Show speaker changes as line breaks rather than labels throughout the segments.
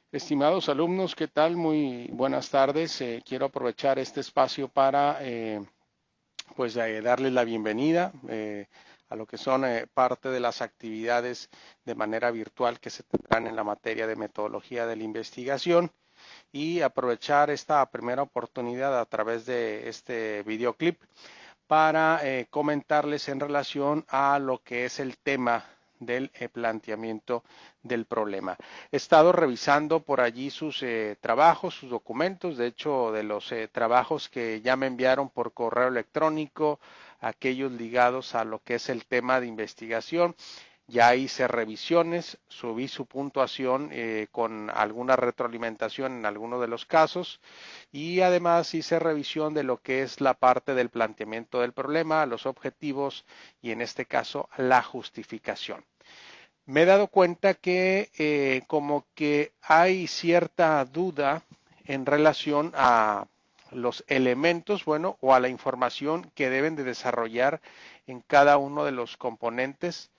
Estimados alumnos, ¿qué tal? Muy buenas tardes. Quiero aprovechar este espacio para darles la bienvenida a lo que son parte de las actividades de manera virtual que se tendrán en la materia de metodología de la investigación y aprovechar esta primera oportunidad a través de este videoclip para comentarles en relación a lo que es el tema del planteamiento del problema. He estado revisando por allí sus trabajos, sus documentos, de hecho de los trabajos que ya me enviaron por correo electrónico, aquellos ligados a lo que es el tema de investigación. Ya hice revisiones, subí su puntuación con alguna retroalimentación en algunos de los casos y además hice revisión de lo que es la parte del planteamiento del problema, los objetivos y en este caso la justificación. Me he dado cuenta que como que hay cierta duda en relación a los elementos, bueno, o a la información que deben de desarrollar en cada uno de los componentes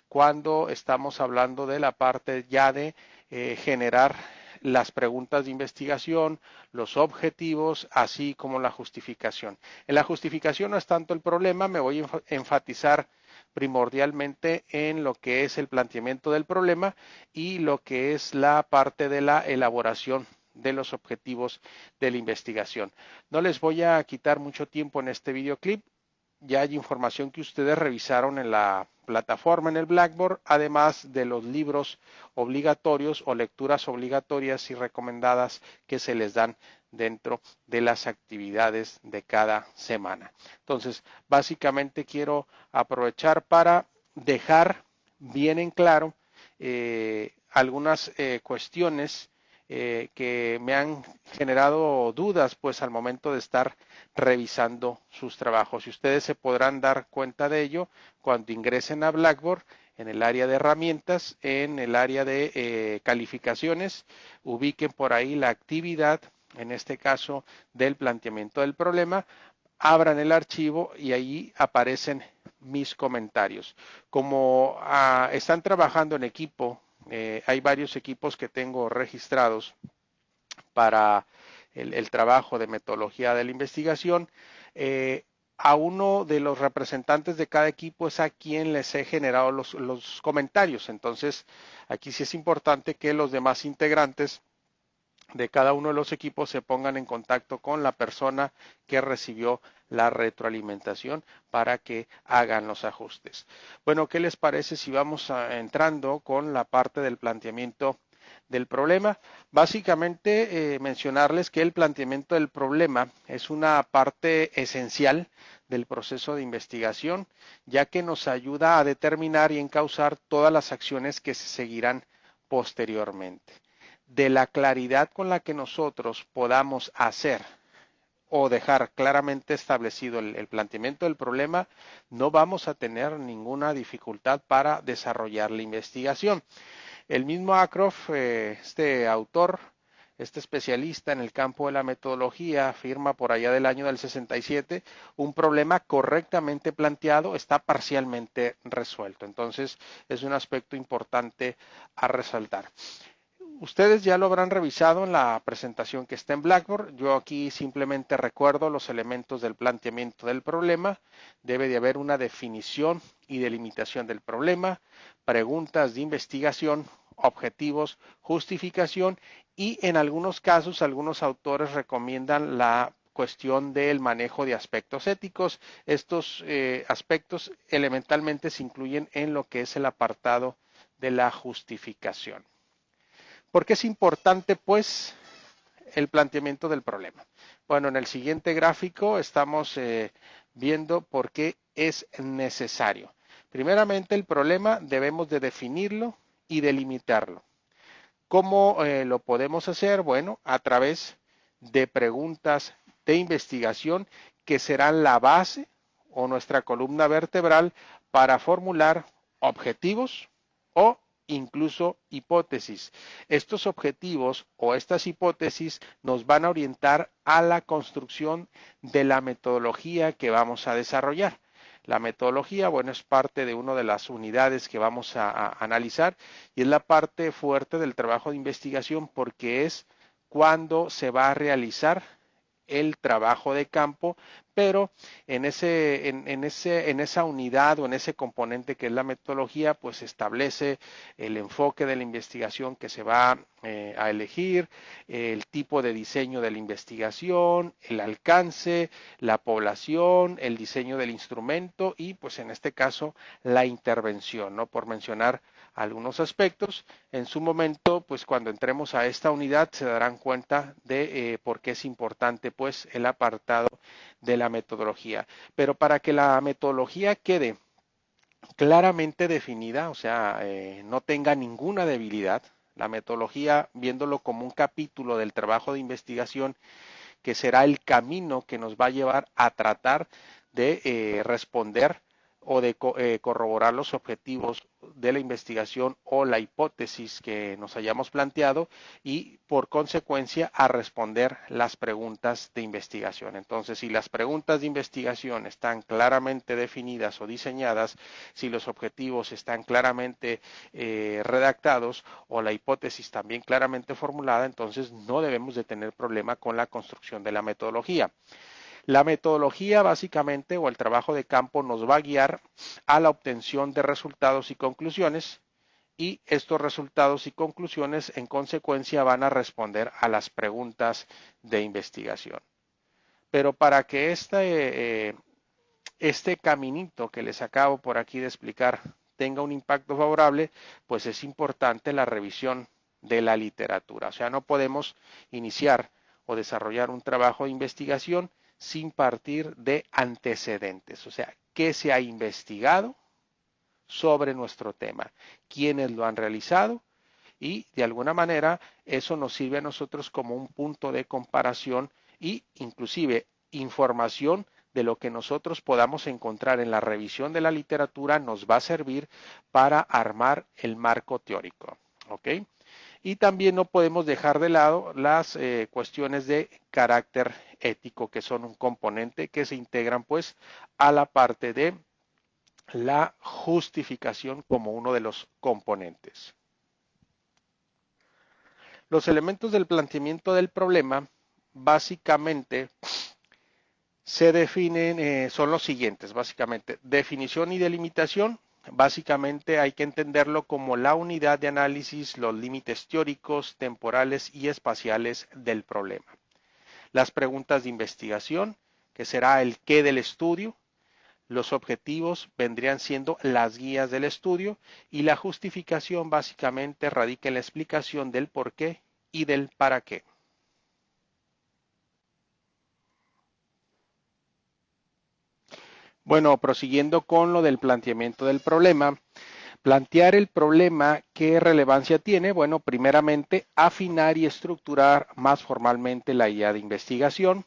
cuando estamos hablando de la parte ya de generar las preguntas de investigación, los objetivos, así como la justificación. En la justificación no es tanto el problema, me voy a enfatizar primordialmente en lo que es el planteamiento del problema y lo que es la parte de la elaboración de los objetivos de la investigación. No les voy a quitar mucho tiempo en este videoclip, ya hay información que ustedes revisaron en la plataforma en el Blackboard, además de los libros obligatorios o lecturas obligatorias y recomendadas que se les dan dentro de las actividades de cada semana. Entonces, básicamente quiero aprovechar para dejar bien en claro algunas cuestiones que me han generado dudas pues al momento de estar revisando sus trabajos. Y ustedes se podrán dar cuenta de ello cuando ingresen a Blackboard en el área de herramientas, en el área de calificaciones, ubiquen por ahí la actividad, en este caso del planteamiento del problema, abran el archivo y ahí aparecen mis comentarios. Como están trabajando en equipo, hay varios equipos que tengo registrados para el trabajo de metodología de la investigación. A uno de los representantes de cada equipo es a quien les he generado los comentarios. Entonces, aquí sí es importante que los demás integrantes de cada uno de los equipos se pongan en contacto con la persona que recibió la retroalimentación para que hagan los ajustes. Bueno, ¿qué les parece si vamos entrando con la parte del planteamiento del problema? Básicamente mencionarles que el planteamiento del problema es una parte esencial del proceso de investigación, ya que nos ayuda a determinar y encauzar todas las acciones que se seguirán posteriormente. De la claridad con la que nosotros podamos hacer o dejar claramente establecido el planteamiento del problema, no vamos a tener ninguna dificultad para desarrollar la investigación. El mismo Acroft, este autor, este especialista en el campo de la metodología, afirma por allá del año del 67, un problema correctamente planteado está parcialmente resuelto. Entonces, es un aspecto importante a resaltar. Ustedes ya lo habrán revisado en la presentación que está en Blackboard. Yo aquí simplemente recuerdo los elementos del planteamiento del problema. Debe de haber una definición y delimitación del problema, preguntas de investigación, objetivos, justificación y en algunos casos algunos autores recomiendan la cuestión del manejo de aspectos éticos. Estos aspectos elementalmente se incluyen en lo que es el apartado de la justificación. ¿Por qué es importante, pues, el planteamiento del problema? Bueno, en el siguiente gráfico estamos viendo por qué es necesario. Primeramente, el problema debemos de definirlo y delimitarlo. ¿Cómo lo podemos hacer? Bueno, a través de preguntas de investigación que serán la base o nuestra columna vertebral para formular objetivos o incluso hipótesis. Estos objetivos o estas hipótesis nos van a orientar a la construcción de la metodología que vamos a desarrollar. La metodología, bueno, es parte de una de las unidades que vamos a analizar y es la parte fuerte del trabajo de investigación porque es cuando se va a realizar el trabajo de campo, pero en esa unidad o en ese componente que es la metodología, pues establece el enfoque de la investigación que se va a elegir, el tipo de diseño de la investigación, el alcance, la población, el diseño del instrumento y pues en este caso la intervención, ¿no? Por mencionar algunos aspectos. En su momento, pues cuando entremos a esta unidad se darán cuenta de por qué es importante pues el apartado de la metodología. Pero para que la metodología quede claramente definida, o sea, no tenga ninguna debilidad, la metodología, viéndolo como un capítulo del trabajo de investigación, que será el camino que nos va a llevar a tratar de responder o de corroborar los objetivos de la investigación o la hipótesis que nos hayamos planteado y por consecuencia a responder las preguntas de investigación. Entonces, si las preguntas de investigación están claramente definidas o diseñadas, si los objetivos están claramente redactados o la hipótesis también claramente formulada, entonces no debemos de tener problema con la construcción de la metodología. La metodología básicamente o el trabajo de campo nos va a guiar a la obtención de resultados y conclusiones y estos resultados y conclusiones en consecuencia van a responder a las preguntas de investigación. Pero para que este caminito que les acabo por aquí de explicar tenga un impacto favorable, pues es importante la revisión de la literatura. O sea, no podemos iniciar o desarrollar un trabajo de investigación sin partir de antecedentes, o sea, qué se ha investigado sobre nuestro tema, quiénes lo han realizado y de alguna manera eso nos sirve a nosotros como un punto de comparación y inclusive información de lo que nosotros podamos encontrar en la revisión de la literatura nos va a servir para armar el marco teórico, ¿ok? Y también no podemos dejar de lado las cuestiones de carácter ético, que son un componente que se integran pues a la parte de la justificación como uno de los componentes. Los elementos del planteamiento del problema básicamente se definen, son los siguientes, básicamente, definición y delimitación. Básicamente hay que entenderlo como la unidad de análisis, los límites teóricos, temporales y espaciales del problema. Las preguntas de investigación, que será el qué del estudio, los objetivos vendrían siendo las guías del estudio y la justificación básicamente radica en la explicación del por qué y del para qué. Bueno, prosiguiendo con lo del planteamiento del problema, plantear el problema, ¿qué relevancia tiene? Bueno, primeramente, afinar y estructurar más formalmente la idea de investigación.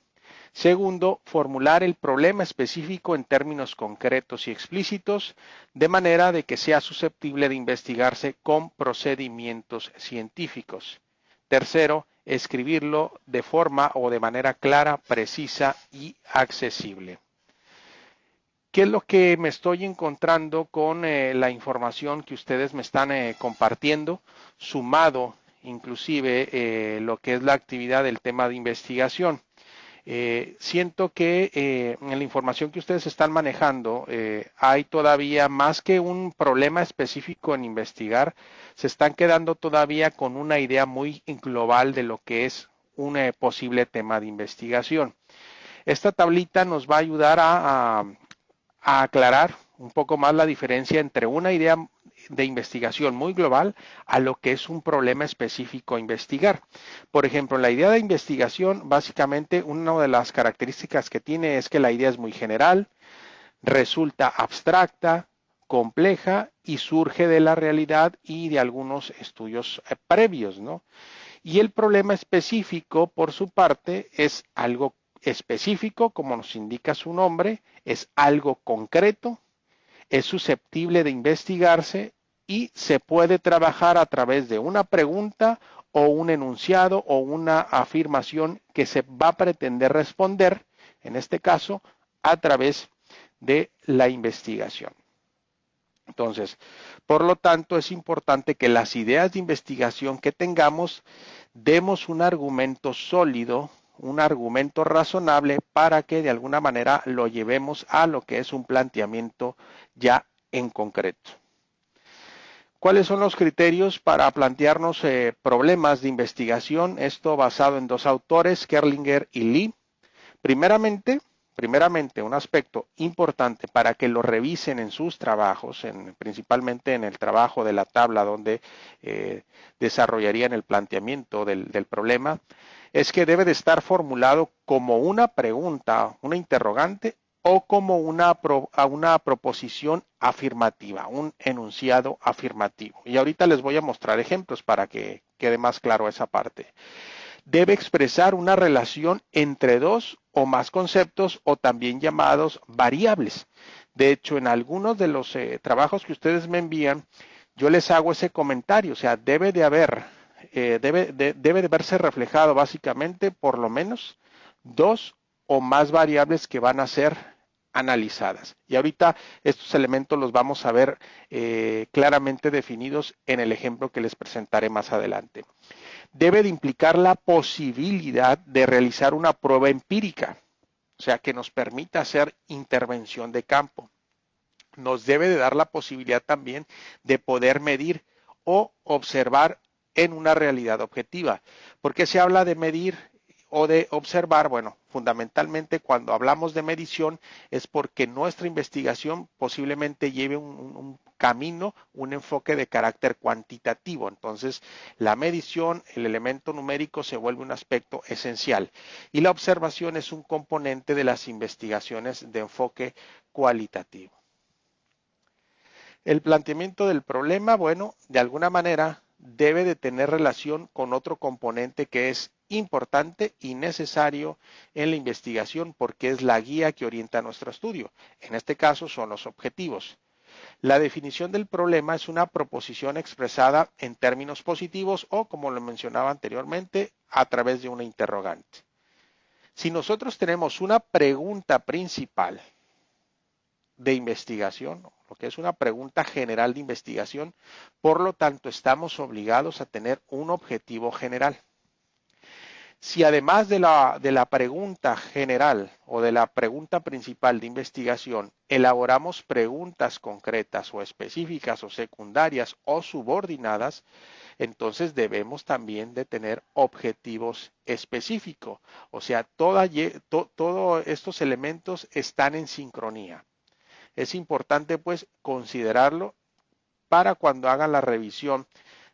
Segundo, formular el problema específico en términos concretos y explícitos, de manera de que sea susceptible de investigarse con procedimientos científicos. Tercero, escribirlo de forma o de manera clara, precisa y accesible. ¿Qué es lo que me estoy encontrando con la información que ustedes me están compartiendo, sumado inclusive lo que es la actividad del tema de investigación? Siento que en la información que ustedes están manejando hay todavía más que un problema específico en investigar, se están quedando todavía con una idea muy global de lo que es un posible tema de investigación. Esta tablita nos va a ayudar a aclarar un poco más la diferencia entre una idea de investigación muy global a lo que es un problema específico a investigar. Por ejemplo, la idea de investigación, básicamente una de las características que tiene es que la idea es muy general, resulta abstracta, compleja y surge de la realidad y de algunos estudios previos, ¿no? Y el problema específico, por su parte, es algo específico, como nos indica su nombre, es algo concreto, es susceptible de investigarse y se puede trabajar a través de una pregunta o un enunciado o una afirmación que se va a pretender responder, en este caso, a través de la investigación. Entonces, por lo tanto, es importante que las ideas de investigación que tengamos demos un argumento sólido, un argumento razonable para que de alguna manera lo llevemos a lo que es un planteamiento ya en concreto. ¿Cuáles son los criterios para plantearnos problemas de investigación? Esto basado en dos autores, Kerlinger y Lee. Primeramente, un aspecto importante para que lo revisen en sus trabajos, principalmente en el trabajo de la tabla donde desarrollarían el planteamiento del problema, es que debe de estar formulado como una pregunta, una interrogante, o como una proposición afirmativa, un enunciado afirmativo. Y ahorita les voy a mostrar ejemplos para que quede más claro esa parte. Debe expresar una relación entre dos o más conceptos o también llamados variables. De hecho, en algunos de los trabajos que ustedes me envían, yo les hago ese comentario, o sea, debe de verse reflejado básicamente por lo menos dos o más variables que van a ser analizadas. Y ahorita estos elementos los vamos a ver claramente definidos en el ejemplo que les presentaré más adelante. Debe de implicar la posibilidad de realizar una prueba empírica, o sea, que nos permita hacer intervención de campo. Nos debe de dar la posibilidad también de poder medir o observar en una realidad objetiva. ¿Por qué se habla de medir o de observar? Bueno, fundamentalmente cuando hablamos de medición es porque nuestra investigación posiblemente lleve un camino, un enfoque de carácter cuantitativo. Entonces, la medición, el elemento numérico se vuelve un aspecto esencial y la observación es un componente de las investigaciones de enfoque cualitativo. El planteamiento del problema, bueno, de alguna manera debe de tener relación con otro componente que es importante y necesario en la investigación porque es la guía que orienta nuestro estudio. En este caso son los objetivos. La definición del problema es una proposición expresada en términos positivos o, como lo mencionaba anteriormente, a través de una interrogante. Si nosotros tenemos una pregunta principal de investigación, lo que es una pregunta general de investigación, por lo tanto estamos obligados a tener un objetivo general. Si además de la pregunta general o de la pregunta principal de investigación elaboramos preguntas concretas o específicas o secundarias o subordinadas, entonces debemos también de tener objetivos específicos. O sea, todos estos elementos están en sincronía. Es importante pues considerarlo para cuando hagan la revisión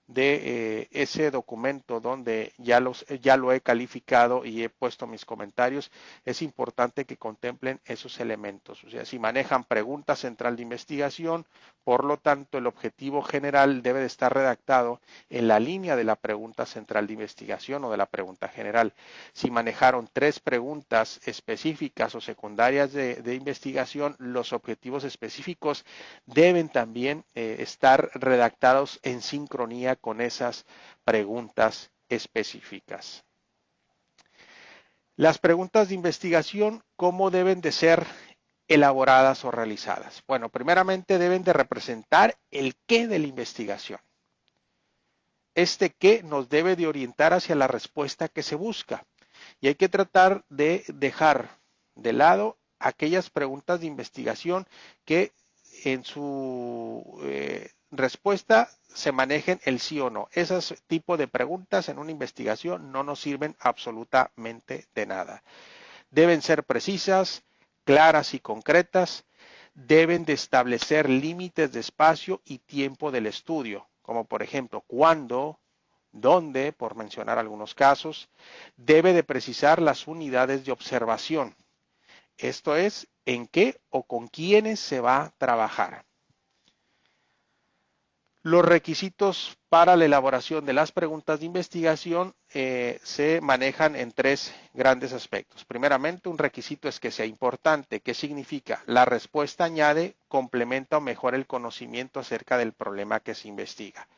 de ese documento donde ya lo he calificado y he puesto mis comentarios. Es importante que contemplen esos elementos. O sea, si manejan pregunta central de investigación, por lo tanto el objetivo general debe de estar redactado en la línea de la pregunta central de investigación o de la pregunta general. Si manejaron 3 preguntas específicas o secundarias de investigación, los objetivos específicos deben también estar redactados en sincronía con esas preguntas específicas. Las preguntas de investigación, ¿cómo deben de ser elaboradas o realizadas? Bueno, primeramente deben de representar el qué de la investigación. Este qué nos debe de orientar hacia la respuesta que se busca. Y hay que tratar de dejar de lado aquellas preguntas de investigación que en su respuesta se manejen el sí o no. Ese tipo de preguntas en una investigación no nos sirven absolutamente de nada. Deben ser precisas, claras y concretas. Deben de establecer límites de espacio y tiempo del estudio, como por ejemplo, cuándo, dónde, por mencionar algunos casos. Debe de precisar las unidades de observación. Esto es, en qué o con quiénes se va a trabajar. Los requisitos para la elaboración de las preguntas de investigación se manejan en 3 grandes aspectos. Primeramente, un requisito es que sea importante. ¿Qué significa? La respuesta añade, complementa o mejora el conocimiento acerca del problema que se investiga.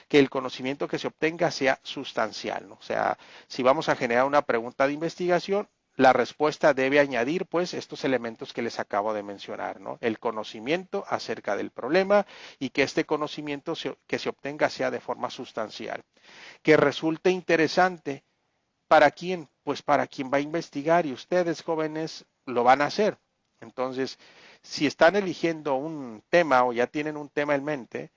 Que el conocimiento que se obtenga sea sustancial, ¿no? O sea, si vamos a generar una pregunta de investigación, la respuesta debe añadir pues estos elementos que les acabo de mencionar, ¿no? El conocimiento acerca del problema y que este conocimiento que se obtenga sea de forma sustancial. Que resulte interesante. ¿Para quién? Pues para quien va a investigar, y ustedes jóvenes lo van a hacer. Entonces, si están eligiendo un tema o ya tienen un tema en mente,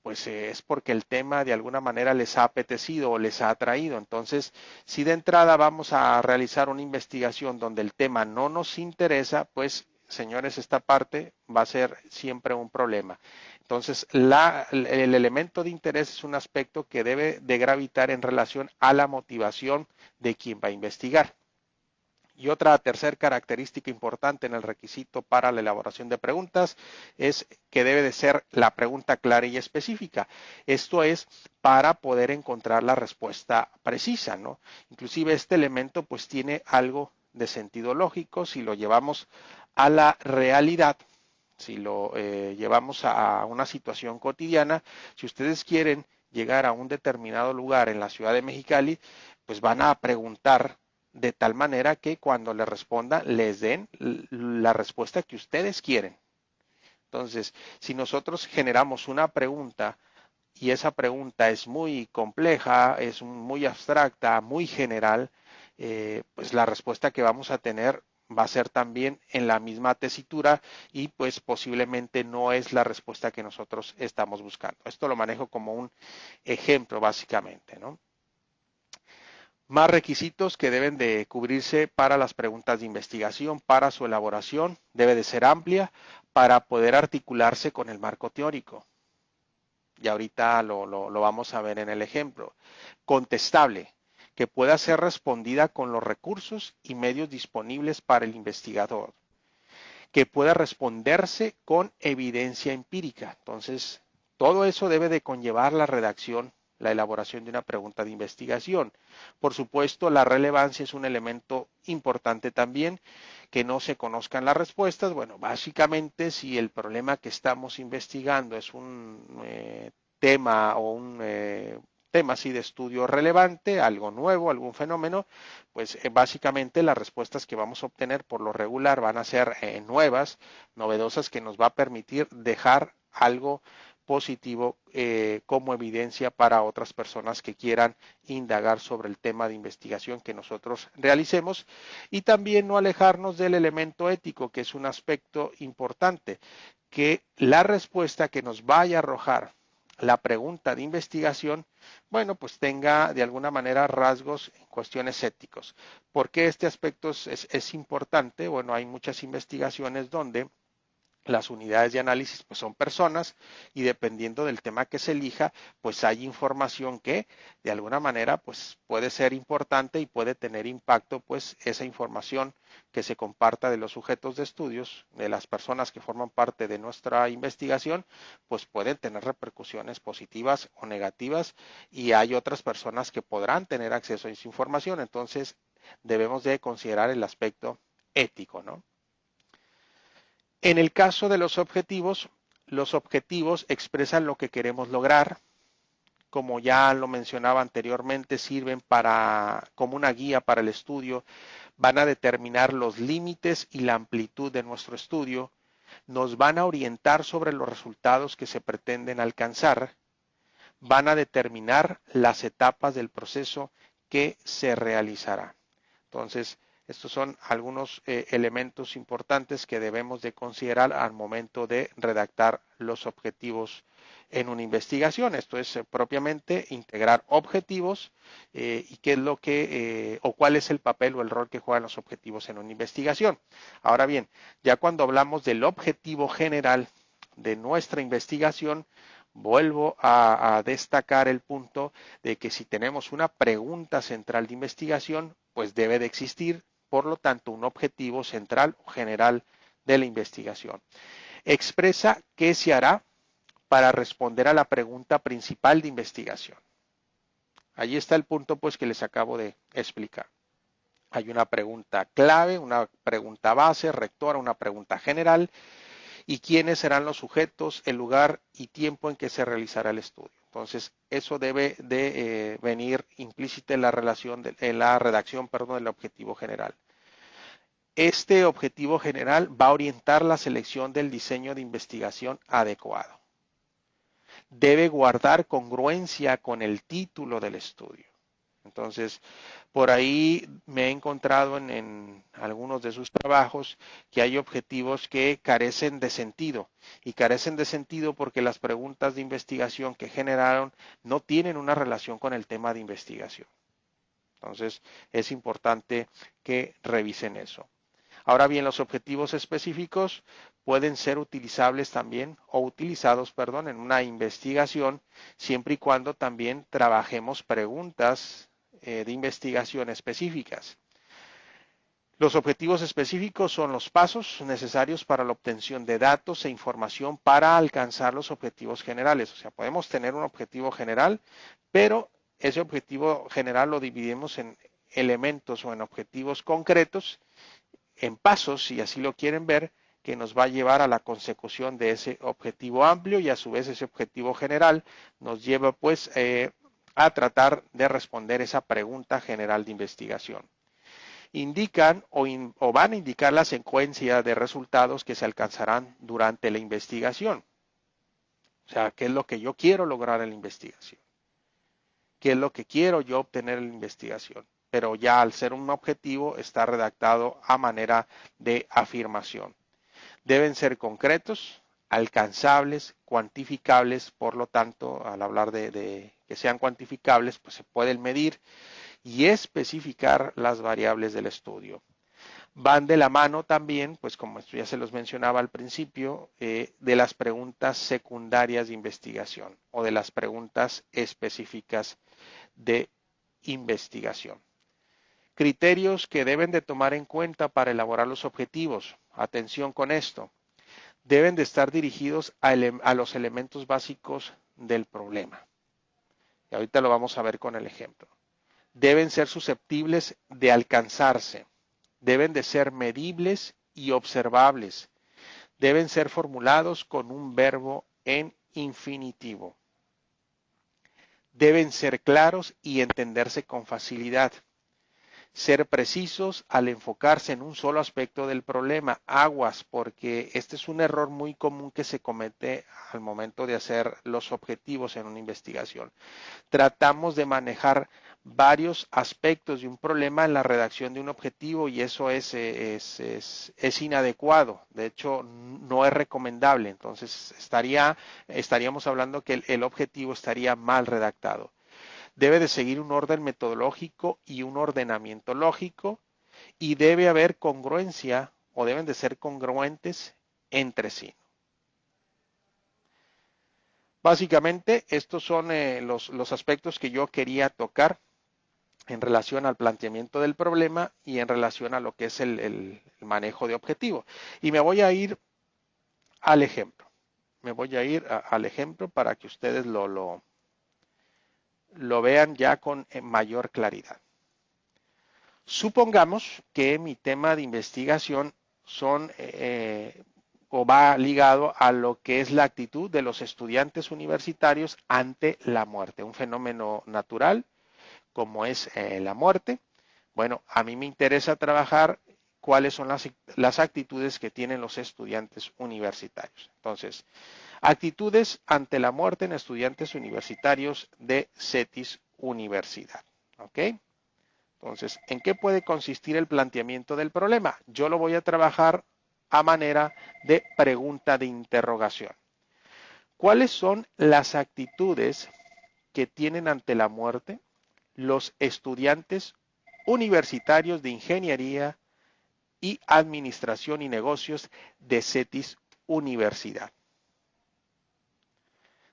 pues es porque el tema de alguna manera les ha apetecido o les ha atraído. Entonces, si de entrada vamos a realizar una investigación donde el tema no nos interesa, pues señores, esta parte va a ser siempre un problema. Entonces, el elemento de interés es un aspecto que debe de gravitar en relación a la motivación de quien va a investigar. Y otra tercera característica importante en el requisito para la elaboración de preguntas es que debe de ser la pregunta clara y específica. Esto es para poder encontrar la respuesta precisa, ¿no? Inclusive este elemento pues tiene algo de sentido lógico si lo llevamos a la realidad. Si lo llevamos a una situación cotidiana, si ustedes quieren llegar a un determinado lugar en la ciudad de Mexicali, pues van a preguntar de tal manera que cuando les respondan les den la respuesta que ustedes quieren. Entonces, si nosotros generamos una pregunta y esa pregunta es muy compleja, es muy abstracta, muy general, pues la respuesta que vamos a tener va a ser también en la misma tesitura y pues posiblemente no es la respuesta que nosotros estamos buscando. Esto lo manejo como un ejemplo básicamente, ¿no? Más requisitos que deben de cubrirse para las preguntas de investigación, para su elaboración, debe de ser amplia para poder articularse con el marco teórico. Y ahorita lo vamos a ver en el ejemplo. Contestable, que pueda ser respondida con los recursos y medios disponibles para el investigador. Que pueda responderse con evidencia empírica. Entonces, todo eso debe de conllevar la redacción, la elaboración de una pregunta de investigación. Por supuesto, la relevancia es un elemento importante también, que no se conozcan las respuestas. Bueno, básicamente, si el problema que estamos investigando es un tema o un tema así de estudio relevante, algo nuevo, algún fenómeno, pues básicamente las respuestas que vamos a obtener por lo regular van a ser nuevas, novedosas, que nos va a permitir dejar algo positivo como evidencia para otras personas que quieran indagar sobre el tema de investigación que nosotros realicemos, y también no alejarnos del elemento ético, que es un aspecto importante, que la respuesta que nos vaya a arrojar la pregunta de investigación, bueno, pues tenga de alguna manera rasgos en cuestiones éticos. ¿Por qué este aspecto es importante? Bueno, hay muchas investigaciones donde las unidades de análisis pues son personas, y dependiendo del tema que se elija, pues hay información que de alguna manera pues puede ser importante y puede tener impacto, pues esa información que se comparta de los sujetos de estudios, de las personas que forman parte de nuestra investigación, pues pueden tener repercusiones positivas o negativas, y hay otras personas que podrán tener acceso a esa información. Entonces debemos de considerar el aspecto ético, ¿no? En el caso de los objetivos expresan lo que queremos lograr. Como ya lo mencionaba anteriormente, sirven como una guía para el estudio, van a determinar los límites y la amplitud de nuestro estudio, nos van a orientar sobre los resultados que se pretenden alcanzar, van a determinar las etapas del proceso que se realizará. Entonces, estos son algunos elementos importantes que debemos de considerar al momento de redactar los objetivos en una investigación. Esto es propiamente integrar objetivos y qué es lo que o cuál es el papel o el rol que juegan los objetivos en una investigación. Ahora bien, ya cuando hablamos del objetivo general de nuestra investigación, vuelvo a destacar el punto de que si tenemos una pregunta central de investigación, pues debe de existir, por lo tanto, un objetivo central o general de la investigación. Expresa qué se hará para responder a la pregunta principal de investigación. Allí está el punto pues que les acabo de explicar. Hay una pregunta clave, una pregunta base, rectora, una pregunta general, y quiénes serán los sujetos, el lugar y tiempo en que se realizará el estudio. Entonces, eso debe de venir implícito en la redacción del objetivo general. Este objetivo general va a orientar la selección del diseño de investigación adecuado. Debe guardar congruencia con el título del estudio. Entonces, por ahí me he encontrado en algunos de sus trabajos que hay objetivos que carecen de sentido, y carecen de sentido porque las preguntas de investigación que generaron no tienen una relación con el tema de investigación. Entonces, es importante que revisen eso. Ahora bien, los objetivos específicos pueden ser utilizables también o utilizados, perdón, en una investigación, siempre y cuando también trabajemos preguntas de investigación específicas. Los objetivos específicos son los pasos necesarios para la obtención de datos e información para alcanzar los objetivos generales. O sea, podemos tener un objetivo general, pero ese objetivo general lo dividimos en elementos o en objetivos concretos, en pasos, si así lo quieren ver, que nos va a llevar a la consecución de ese objetivo amplio, y a su vez ese objetivo general nos lleva pues a tratar de responder esa pregunta general de investigación. Indican o van a indicar la secuencia de resultados que se alcanzarán durante la investigación. O sea, ¿qué es lo que yo quiero lograr en la investigación? ¿Qué es lo que quiero yo obtener en la investigación? Pero ya al ser un objetivo está redactado a manera de afirmación. Deben ser concretos, alcanzables, cuantificables. Por lo tanto, al hablar de que sean cuantificables, pues se pueden medir y especificar las variables del estudio. Van de la mano también, pues como esto ya se los mencionaba al principio, de las preguntas secundarias de investigación o de las preguntas específicas de investigación. Criterios que deben de tomar en cuenta para elaborar los objetivos. Atención con esto. Deben de estar dirigidos a los elementos básicos del problema. Y ahorita lo vamos a ver con el ejemplo. Deben ser susceptibles de alcanzarse. Deben de ser medibles y observables. Deben ser formulados con un verbo en infinitivo. Deben ser claros y entenderse con facilidad. Ser precisos al enfocarse en un solo aspecto del problema. Aguas, porque este es un error muy común que se comete al momento de hacer los objetivos en una investigación. Tratamos de manejar varios aspectos de un problema en la redacción de un objetivo, y eso es inadecuado. De hecho, no es recomendable. Entonces, estaríamos hablando que el objetivo estaría mal redactado. Debe de seguir un orden metodológico y un ordenamiento lógico, y debe haber congruencia o deben de ser congruentes entre sí. Básicamente, estos son los aspectos que yo quería tocar en relación al planteamiento del problema y en relación a lo que es el manejo de objetivo. Y me voy a ir al ejemplo. Al ejemplo para que ustedes lo vean ya con mayor claridad. Supongamos que mi tema de investigación va ligado a lo que es la actitud de los estudiantes universitarios ante la muerte, un fenómeno natural como es la muerte. Bueno, a mí me interesa trabajar cuáles son las actitudes que tienen los estudiantes universitarios. Entonces, actitudes ante la muerte en estudiantes universitarios de CETIS Universidad. ¿Ok? Entonces, ¿en qué puede consistir el planteamiento del problema? Yo lo voy a trabajar a manera de pregunta de interrogación. ¿Cuáles son las actitudes que tienen ante la muerte los estudiantes universitarios de Ingeniería y Administración y Negocios de CETIS Universidad?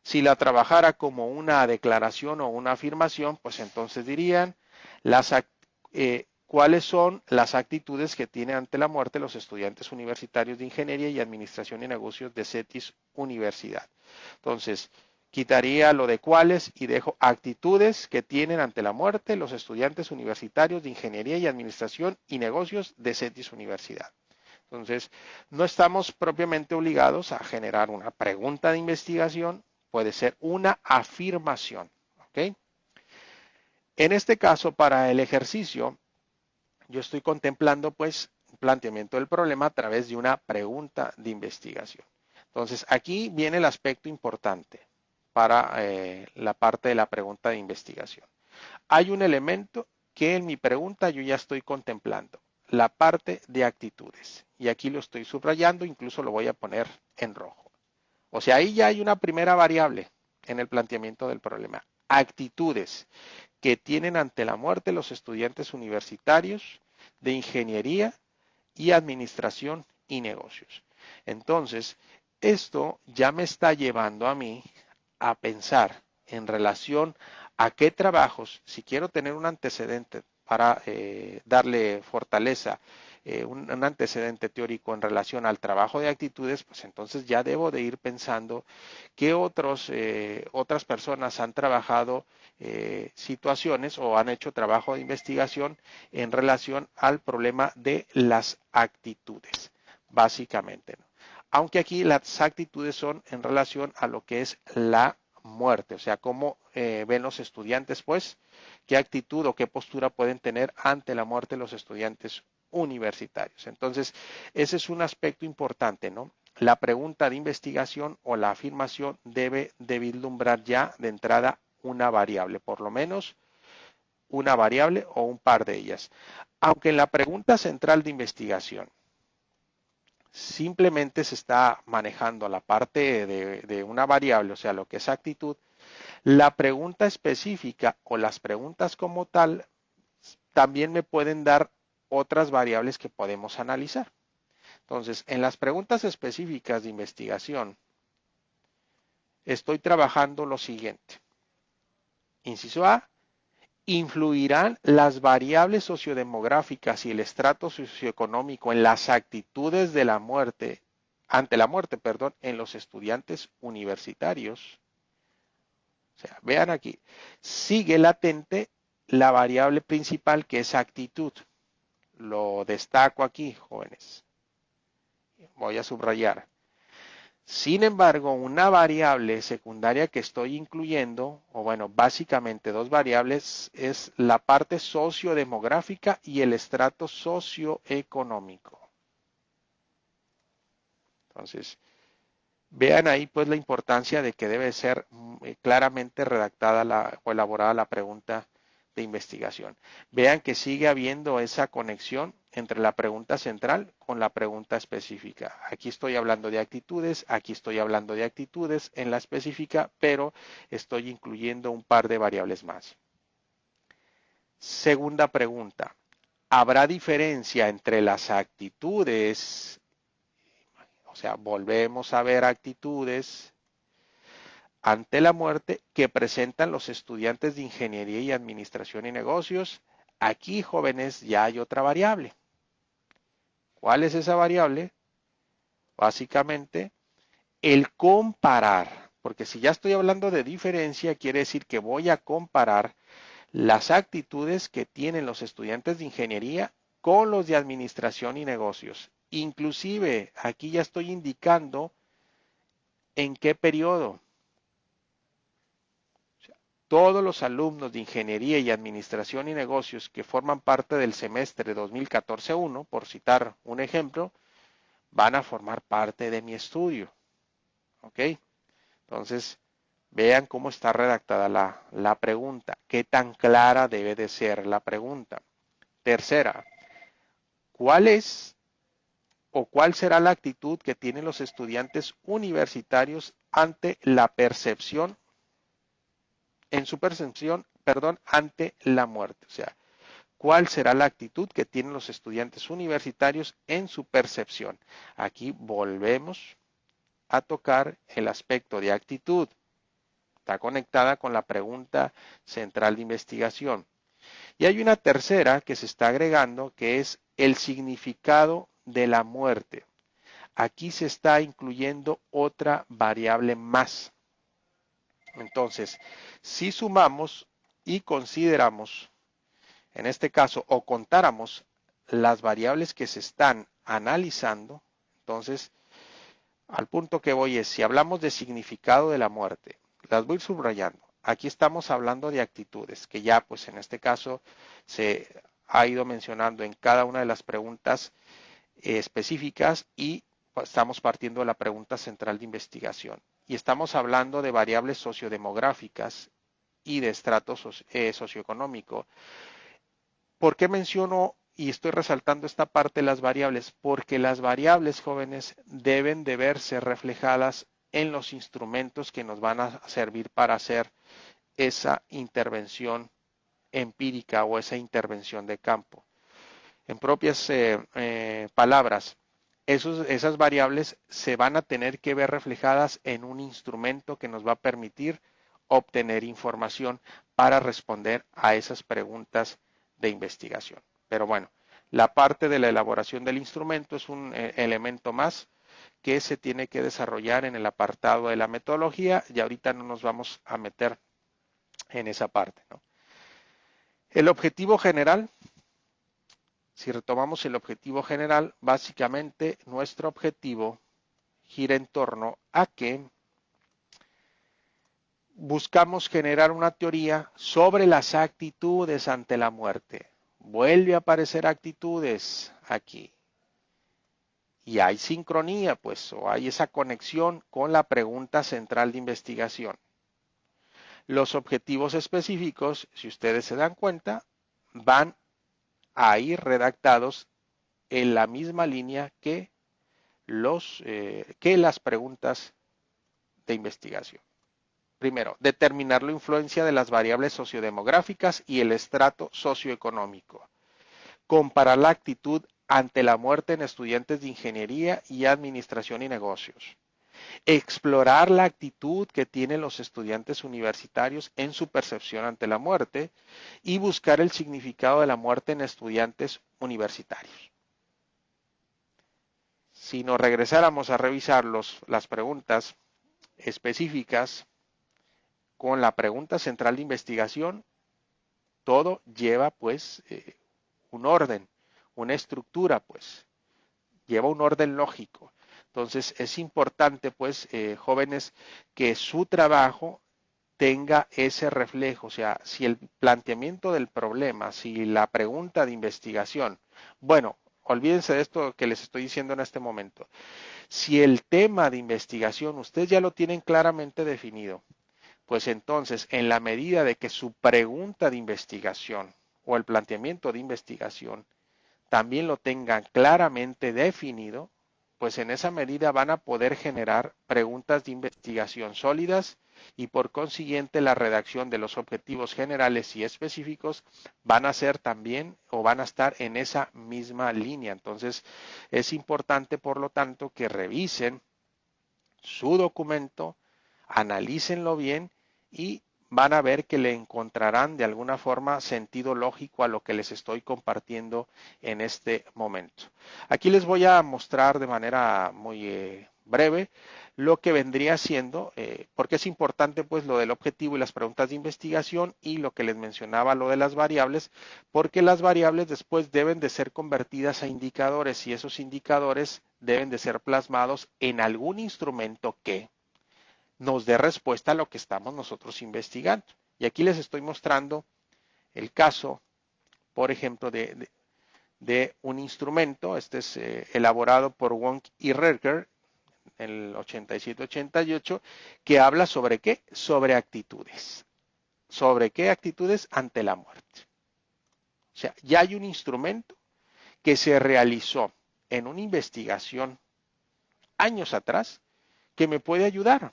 Si la trabajara como una declaración o una afirmación, pues entonces dirían cuáles son las actitudes que tienen ante la muerte los estudiantes universitarios de Ingeniería y Administración y Negocios de CETIS Universidad. Entonces, quitaría lo de cuáles y dejo actitudes que tienen ante la muerte los estudiantes universitarios de Ingeniería y Administración y Negocios de CETIS Universidad. Entonces, no estamos propiamente obligados a generar una pregunta de investigación, puede ser una afirmación. ¿Ok? En este caso, para el ejercicio, yo estoy contemplando pues planteamiento del problema a través de una pregunta de investigación. Entonces, aquí viene el aspecto importante para la parte de la pregunta de investigación. Hay un elemento que en mi pregunta yo ya estoy contemplando, la parte de actitudes. Y aquí lo estoy subrayando, incluso lo voy a poner en rojo. O sea, ahí ya hay una primera variable en el planteamiento del problema. Actitudes que tienen ante la muerte los estudiantes universitarios de ingeniería y administración y negocios. Entonces, esto ya me está llevando a mí a pensar en relación a qué trabajos, si quiero tener un antecedente para darle fortaleza, un antecedente teórico en relación al trabajo de actitudes, pues entonces ya debo de ir pensando qué otras personas han trabajado situaciones o han hecho trabajo de investigación en relación al problema de las actitudes, básicamente, ¿no? Aunque aquí las actitudes son en relación a lo que es la muerte, o sea, cómo ven los estudiantes, pues, qué actitud o qué postura pueden tener ante la muerte los estudiantes universitarios. Entonces, ese es un aspecto importante, ¿no? La pregunta de investigación o la afirmación debe de vislumbrar ya de entrada una variable, por lo menos una variable o un par de ellas. Aunque en la pregunta central de investigación simplemente se está manejando la parte de una variable, o sea, lo que es actitud, la pregunta específica o las preguntas como tal también me pueden dar otras variables que podemos analizar. Entonces, en las preguntas específicas de investigación, estoy trabajando lo siguiente. Inciso A, ¿influirán las variables sociodemográficas y el estrato socioeconómico en las actitudes de la muerte, ante la muerte, perdón, en los estudiantes universitarios? O sea, vean aquí, sigue latente la variable principal que es actitud. Lo destaco aquí, jóvenes. Voy a subrayar. Sin embargo, una variable secundaria que estoy incluyendo, o bueno, básicamente dos variables, es la parte sociodemográfica y el estrato socioeconómico. Entonces, vean ahí pues la importancia de que debe ser claramente redactada o elaborada la pregunta de investigación. Vean que sigue habiendo esa conexión entre la pregunta central con la pregunta específica. Aquí estoy hablando de actitudes, aquí estoy hablando de actitudes en la específica, pero estoy incluyendo un par de variables más. Segunda pregunta. ¿Habrá diferencia entre las actitudes? O sea, volvemos a ver actitudes ante la muerte que presentan los estudiantes de Ingeniería y Administración y Negocios. Aquí, jóvenes, ya hay otra variable. ¿Cuál es esa variable? Básicamente, el comparar, porque si ya estoy hablando de diferencia, quiere decir que voy a comparar las actitudes que tienen los estudiantes de ingeniería con los de administración y negocios. Inclusive, aquí ya estoy indicando en qué periodo. Todos los alumnos de Ingeniería y Administración y Negocios que forman parte del semestre 2014-1, por citar un ejemplo, van a formar parte de mi estudio. ¿Ok? Entonces, vean cómo está redactada la pregunta. ¿Qué tan clara debe de ser la pregunta? Tercera, ¿cuál es o cuál será la actitud que tienen los estudiantes universitarios ante la percepción en su percepción, perdón, ante la muerte? O sea, ¿cuál será la actitud que tienen los estudiantes universitarios en su percepción? Aquí volvemos a tocar el aspecto de actitud. Está conectada con la pregunta central de investigación. Y hay una tercera que se está agregando, que es el significado de la muerte. Aquí se está incluyendo otra variable más. Entonces, si sumamos y consideramos, en este caso, o contáramos las variables que se están analizando, entonces, al punto que voy es, si hablamos de significado de la muerte, las voy subrayando. Aquí estamos hablando de actitudes, que ya pues en este caso se ha ido mencionando en cada una de las preguntas específicas y estamos partiendo de la pregunta central de investigación. Y estamos hablando de variables sociodemográficas y de estrato socioeconómico. ¿Por qué menciono y estoy resaltando esta parte de las variables? Porque las variables, jóvenes, deben de verse reflejadas en los instrumentos que nos van a servir para hacer esa intervención empírica o esa intervención de campo. En propias palabras, esas variables se van a tener que ver reflejadas en un instrumento que nos va a permitir obtener información para responder a esas preguntas de investigación. Pero bueno, la parte de la elaboración del instrumento es un elemento más que se tiene que desarrollar en el apartado de la metodología y ahorita no nos vamos a meter en esa parte, ¿no? El objetivo general, si retomamos el objetivo general, básicamente nuestro objetivo gira en torno a que buscamos generar una teoría sobre las actitudes ante la muerte. Vuelve a aparecer actitudes aquí. Y hay sincronía, pues, o hay esa conexión con la pregunta central de investigación. Los objetivos específicos, si ustedes se dan cuenta, van a ir redactados en la misma línea que las preguntas de investigación. Primero, determinar la influencia de las variables sociodemográficas y el estrato socioeconómico. Comparar la actitud ante la muerte en estudiantes de ingeniería y administración y negocios. Explorar la actitud que tienen los estudiantes universitarios en su percepción ante la muerte y buscar el significado de la muerte en estudiantes universitarios. Si nos regresáramos a revisar las preguntas específicas con la pregunta central de investigación, todo lleva pues un orden, una estructura, pues lleva un orden lógico. Entonces es importante pues jóvenes que su trabajo tenga ese reflejo, o sea, si el planteamiento del problema, si la pregunta de investigación, bueno, olvídense de esto que les estoy diciendo en este momento, si el tema de investigación ustedes ya lo tienen claramente definido, pues entonces en la medida de que su pregunta de investigación o el planteamiento de investigación también lo tengan claramente definido, pues en esa medida van a poder generar preguntas de investigación sólidas y por consiguiente la redacción de los objetivos generales y específicos van a ser también o van a estar en esa misma línea. Entonces es importante, por lo tanto, que revisen su documento, analícenlo bien y van a ver que le encontrarán de alguna forma sentido lógico a lo que les estoy compartiendo en este momento. Aquí les voy a mostrar de manera muy breve lo que vendría siendo, porque es importante pues lo del objetivo y las preguntas de investigación y lo que les mencionaba lo de las variables, porque las variables después deben de ser convertidas a indicadores y esos indicadores deben de ser plasmados en algún instrumento que nos dé respuesta a lo que estamos nosotros investigando. Y aquí les estoy mostrando el caso, por ejemplo, de un instrumento, este es elaborado por Wong y Rerker en el 87-88, que habla sobre qué, sobre actitudes. ¿Sobre qué actitudes? Ante la muerte. O sea, ya hay un instrumento que se realizó en una investigación años atrás que me puede ayudar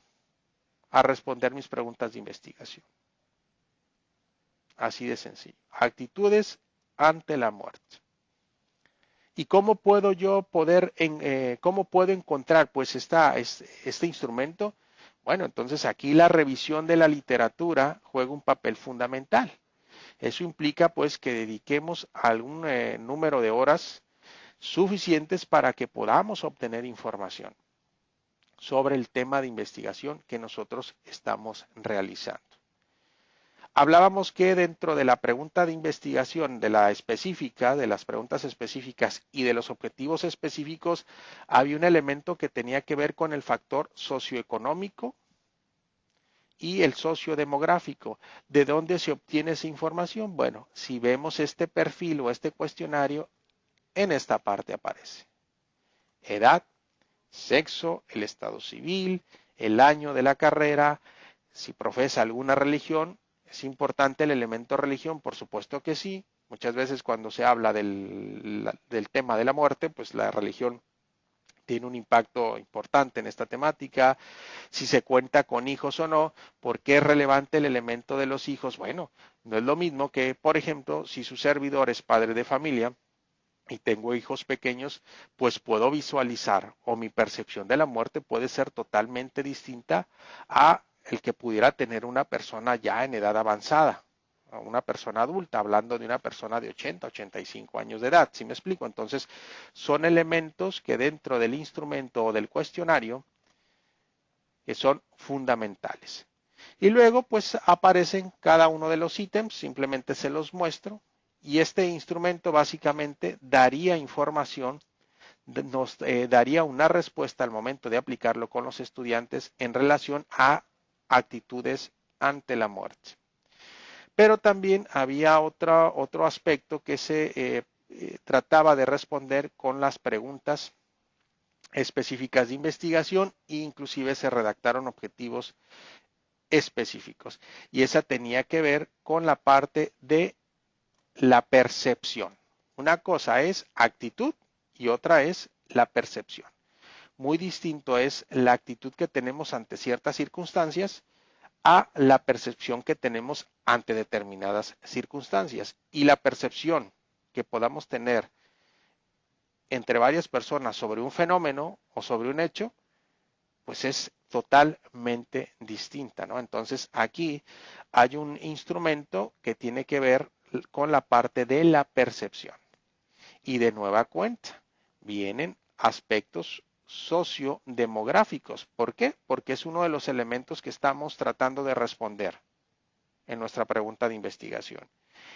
a responder mis preguntas de investigación. Así de sencillo. Actitudes ante la muerte. ¿Y cómo puedo yo cómo puedo encontrar pues este instrumento? Bueno, entonces aquí la revisión de la literatura juega un papel fundamental. Eso implica pues que dediquemos algún número de horas suficientes para que podamos obtener información sobre el tema de investigación que nosotros estamos realizando. Hablábamos que dentro de la pregunta de investigación, de la específica, de las preguntas específicas y de los objetivos específicos, había un elemento que tenía que ver con el factor socioeconómico y el sociodemográfico. ¿De dónde se obtiene esa información? Bueno, si vemos este perfil o este cuestionario, en esta parte aparece. edad, sexo, el estado civil, el año de la carrera, si profesa alguna religión. ¿Es importante el elemento religión? Por supuesto que sí. Muchas veces cuando se habla del tema de la muerte, pues la religión tiene un impacto importante en esta temática, si se cuenta con hijos o no. ¿Por qué es relevante el elemento de los hijos? Bueno, no es lo mismo que, por ejemplo, si su servidor es padre de familia y tengo hijos pequeños, pues puedo visualizar o mi percepción de la muerte puede ser totalmente distinta a el que pudiera tener una persona ya en edad avanzada, una persona adulta, hablando de una persona de 80, 85 años de edad, ¿sí me explico? Entonces, son elementos que dentro del instrumento o del cuestionario que son fundamentales. Y luego, pues aparecen cada uno de los ítems, simplemente se los muestro, y este instrumento básicamente daría información, nos daría una respuesta al momento de aplicarlo con los estudiantes en relación a actitudes ante la muerte. Pero también había otro aspecto que se trataba de responder con las preguntas específicas de investigación e inclusive se redactaron objetivos específicos. Y esa tenía que ver con la parte de la percepción. Una cosa es actitud y otra es la percepción. Muy distinto es la actitud que tenemos ante ciertas circunstancias a la percepción que tenemos ante determinadas circunstancias. Y la percepción que podamos tener entre varias personas sobre un fenómeno o sobre un hecho, pues es totalmente distinta, ¿no? Entonces aquí hay un instrumento que tiene que ver con la parte de la percepción. Y de nueva cuenta, vienen aspectos sociodemográficos. ¿Por qué? Porque es uno de los elementos que estamos tratando de responder en nuestra pregunta de investigación.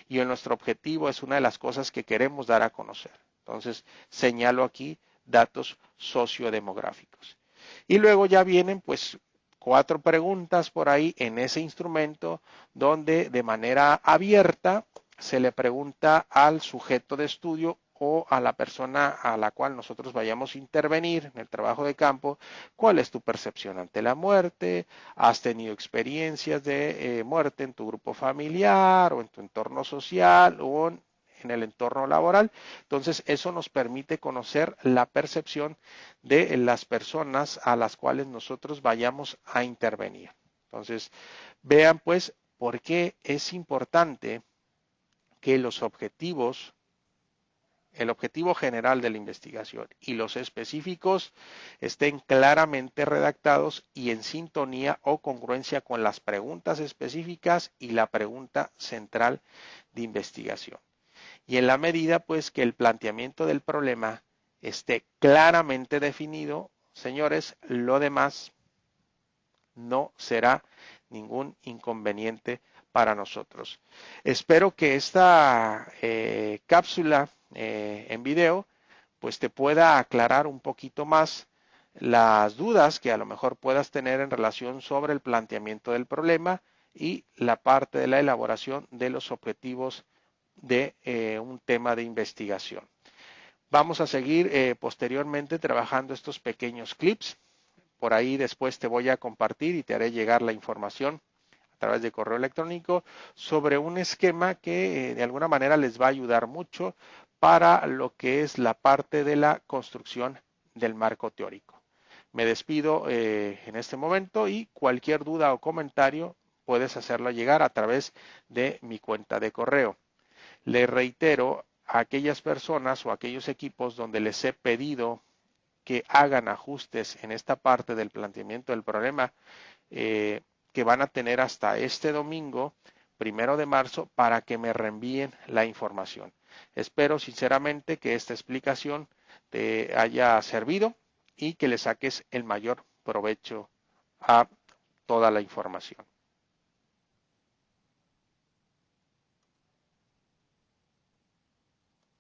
Y en nuestro objetivo es una de las cosas que queremos dar a conocer. Entonces, señalo aquí datos sociodemográficos. Y luego ya vienen pues 4 preguntas por ahí en ese instrumento donde de manera abierta se le pregunta al sujeto de estudio o a la persona a la cual nosotros vayamos a intervenir en el trabajo de campo, ¿cuál es tu percepción ante la muerte? ¿Has tenido experiencias de muerte en tu grupo familiar o en tu entorno social o en el entorno laboral? Entonces, eso nos permite conocer la percepción de las personas a las cuales nosotros vayamos a intervenir. Entonces, vean pues por qué es importante que los objetivos, el objetivo general de la investigación y los específicos estén claramente redactados y en sintonía o congruencia con las preguntas específicas y la pregunta central de investigación. Y en la medida pues que el planteamiento del problema esté claramente definido, señores, lo demás no será ningún inconveniente para nosotros. Espero que esta cápsula en video pues te pueda aclarar un poquito más las dudas que a lo mejor puedas tener en relación sobre el planteamiento del problema y la parte de la elaboración de los objetivos de un tema de investigación. Vamos a seguir posteriormente trabajando estos pequeños clips. Por ahí después te voy a compartir y te haré llegar la información a través de correo electrónico sobre un esquema que de alguna manera les va a ayudar mucho para lo que es la parte de la construcción del marco teórico. Me despido en este momento y cualquier duda o comentario puedes hacerlo llegar a través de mi cuenta de correo. Les reitero a aquellas personas o aquellos equipos donde les he pedido que hagan ajustes en esta parte del planteamiento del problema que van a tener hasta este domingo, 1 de marzo, para que me reenvíen la información. Espero sinceramente que esta explicación te haya servido y que le saques el mayor provecho a toda la información.